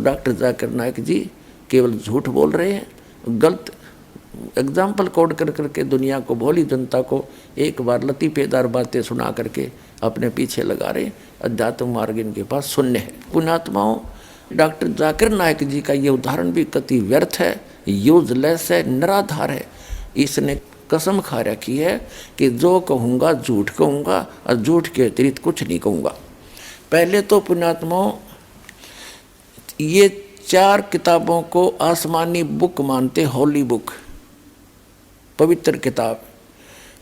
Doctor Zakir Naik जी केवल झूठ बोल रहे हैं, गलत एग्जाम्पल कोड कर करके दुनिया को, भोली जनता को एक बार लतीफेदार बातें सुना करके अपने पीछे लगा रहे। अध्यात्म मार्ग इनके पास शून्य है। पुण्यात्माओं, डॉक्टर जाकिर नाइक जी का ये उदाहरण भी कति व्यर्थ है, यूजलेस है, निराधार है। इसने कसम खा रखी है कि जो कहूँगा झूठ कहूँगा और झूठ के अतिरिक्त कुछ नहीं कहूँगा। पहले तो पुण्यात्माओं, ये 4 किताबों को आसमानी बुक मानते, होली बुक, पवित्र किताब।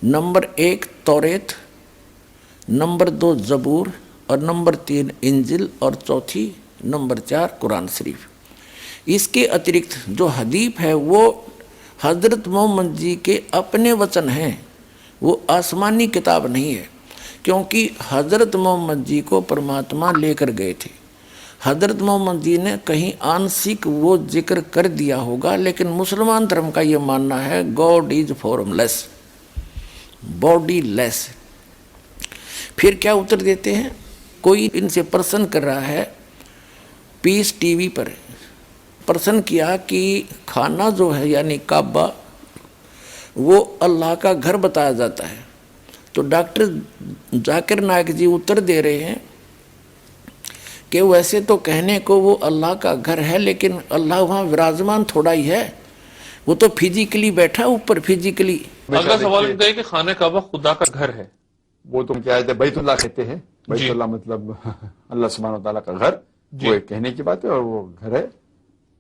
नंबर 1 तौरेत, नंबर 2 ज़बूर और नंबर 3 इंजिल और चौथी नंबर 4 कुरान शरीफ। इसके अतिरिक्त जो हदीफ है वो हज़रत मोहम्मद जी के अपने वचन हैं, वो आसमानी किताब नहीं है। क्योंकि हज़रत मोहम्मद जी को परमात्मा लेकर गए थे। हज़रत मोहम्मद जी ने कहीं आंशिक वो जिक्र कर दिया होगा, लेकिन मुसलमान धर्म का ये मानना है God is formless, body less. फिर क्या उत्तर देते हैं? कोई इनसे प्रश्न कर रहा है, पीस टीवी पर प्रश्न किया कि खाना जो है यानी काबा, वो अल्लाह का घर बताया जाता है। तो डॉक्टर जाकिर नाइक जी उत्तर दे रहे हैं कि वैसे तो कहने को वो अल्लाह का घर है, लेकिन अल्लाह वहाँ विराजमान थोड़ा ही है, वो तो फिजिकली बैठा ऊपर, फिजिकली। अगला सवाल उनका है कि खाना काबा खुदा का घर है, वो तो क्या है, बैतुल्लाह कहते हैं। बैतुल्लाह मतलब अल्लाह सुब्हान व तआला का घर, वो एक कहने की बात है और वो घर है।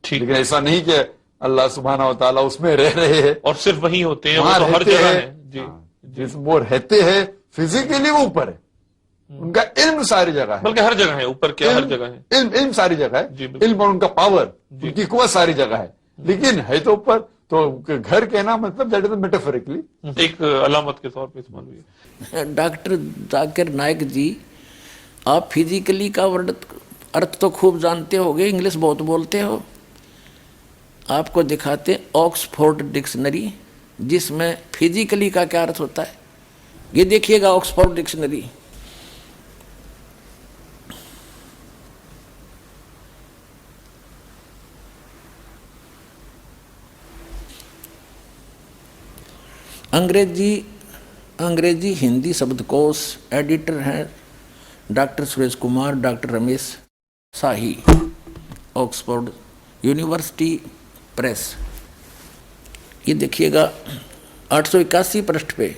ठीक, लेकिन ऐसा नहीं कि अल्लाह सुब्हान व तआला उसमें रह रहे हैं और सिर्फ वहीं होते हैं, वो वहां तो हर रहते जगह हैं। है। जी, जिस वो रहते हैं फिजिकली वो ऊपर है, उनका इल्म सारी जगह है, बल्कि हर जगह है, ऊपर क्या हर जगह है, इल्म सारी जगह जी, है, बिल्कुल। इल्म और उनका पावर, उनकी कुव्वत सारी जगह है, लेकिन है तो ऊपर। तो घर कहना मतलब दैट इज मेटाफोरिकली एक अलामत के तौर पे इस्तेमाल हुई है। डॉक्टर जाकिर नाइक जी, आप फिजिकली का अर्थ तो खूब जानते होगे, इंग्लिश बहुत बोलते हो। आपको दिखाते ऑक्सफोर्ड डिक्शनरी, जिसमें फिजिकली का क्या अर्थ होता है। ये देखिएगा ऑक्सफोर्ड डिक्शनरी। अंग्रेजी हिंदी शब्दकोश एडिटर हैं डॉक्टर सुरेश कुमार, डॉक्टर रमेश शाही, ऑक्सफोर्ड यूनिवर्सिटी प्रेस। ये देखिएगा 881 पृष्ठ पे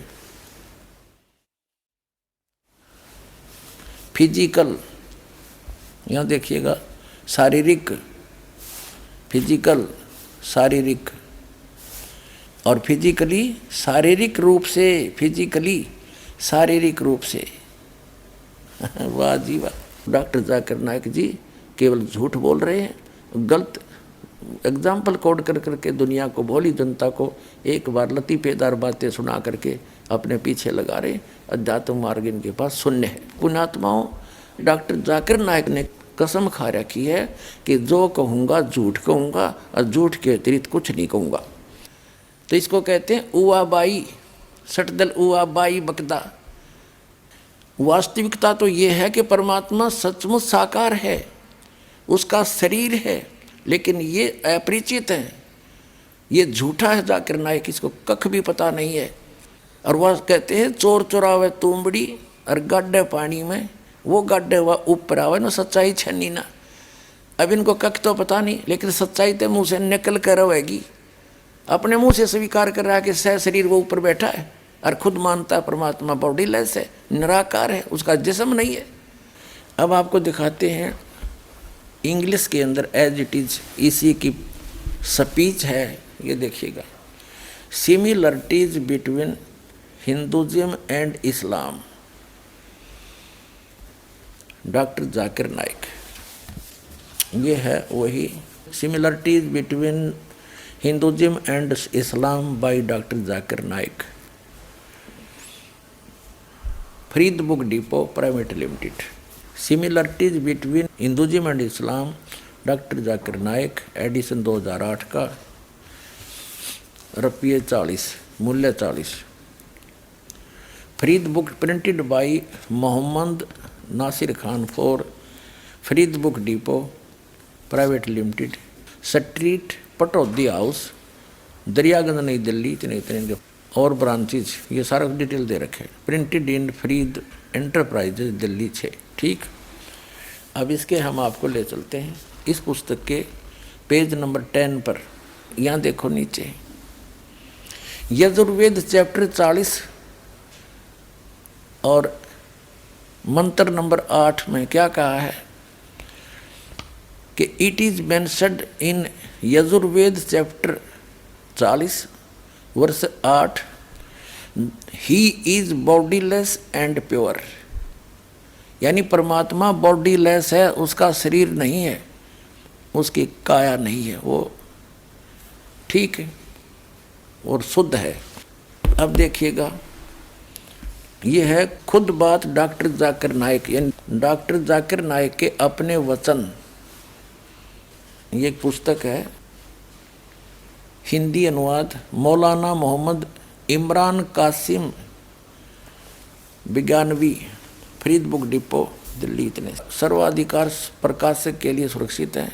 फिजिकल, यहाँ देखिएगा शारीरिक, फिजिकल शारीरिक, और फिजिकली शारीरिक रूप से, फिजिकली शारीरिक रूप से। वाह जी वाह। डॉक्टर जाकिर नाइक जी केवल झूठ बोल रहे हैं, गलत एग्जाम्पल कोड कर करके दुनिया को, भोली जनता को एक बार लतीफेदार बातें सुना करके अपने पीछे लगा रहे। अध्यात्म मार्ग इनके पास शून्य है। पुण्यात्माओं, डॉक्टर जाकिर नाइक ने कसम खा रखी है कि जो कहूँगा झूठ कहूँगा और झूठ के अतिरिक्त कुछ नहीं कहूँगा। तो इसको कहते हैं उवाबाई, सटदल उवाबाई बकदा। वास्तविकता तो ये है कि परमात्मा सचमुच साकार है, उसका शरीर है, लेकिन ये अपरिचित है, ये झूठा है जाकिर नाइक, इसको कख भी पता नहीं है। और वह कहते हैं चोर चोरावे तुमबड़ी और गड्ढे पानी में, वो गड्ढे वह ऊपर आवे ना, सच्चाई छनी ना। अब इनको कख तो पता नहीं, लेकिन सच्चाई तो मुँह से निकल कर रहेगी। अपने मुंह से स्वीकार कर रहा है कि सह शरीर वो ऊपर बैठा है, और खुद मानता है परमात्मा बॉडीलेस है, निराकार है, उसका जिस्म नहीं है। अब आपको दिखाते हैं इंग्लिश के अंदर एज इट इज इसी की स्पीच है। ये देखिएगा, similarities between Hinduism and Islam, doctor Zakir Naik. ये है वही similarities between Hinduism and Islam by Dr. Zakir Naik, Farid Book Depot Private Limited. Similarities between Hinduism and Islam, Dr. Zakir Naik, edition 2008 का, रुपये 40, मूल्य 40। Farid book printed by Mohammad Nasir Khan for Farid book depot private limited, street Pataudi house, Daryaganj New Delhi, इतने इतने और branches, ये सारा detail दे रखे। Printed in Farid enterprises Delhi 6। ठीक, अब इसके हम आपको ले चलते हैं इस पुस्तक के पेज नंबर 10 पर। यहाँ देखो नीचे यजुर्वेद चैप्टर 40 और मंत्र नंबर 8 में क्या कहा है कि it is mentioned in Yajurveda chapter 40 वर्ष 8, he is bodiless and pure, यानी परमात्मा बॉडीलेस है, उसका शरीर नहीं है, उसकी काया नहीं है, वो ठीक है और शुद्ध है। अब देखिएगा, ये है खुद बात डॉक्टर जाकिर नाइक, यानी डॉक्टर जाकिर नाइक के अपने वचन। ये एक पुस्तक है, हिंदी अनुवाद मौलाना मोहम्मद इमरान कासिम बिगानवी, फरीद बुक डिपो दिल्ली, इतने सर्वाधिकार प्रकाशक के लिए सुरक्षित है।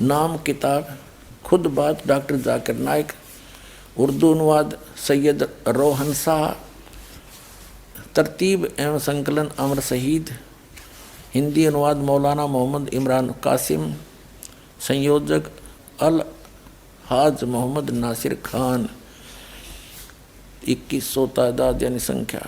नाम किताब खुद बात डॉक्टर जाकिर नाइक, उर्दू अनुवाद सैयद रोहन शाह, तरतीब एवं संकलन अमर शहीद, हिंदी अनुवाद मौलाना मोहम्मद इमरान कासिम, संयोजक अल हाज मोहम्मद नासिर खान, 2100 तादाद यानी संख्या।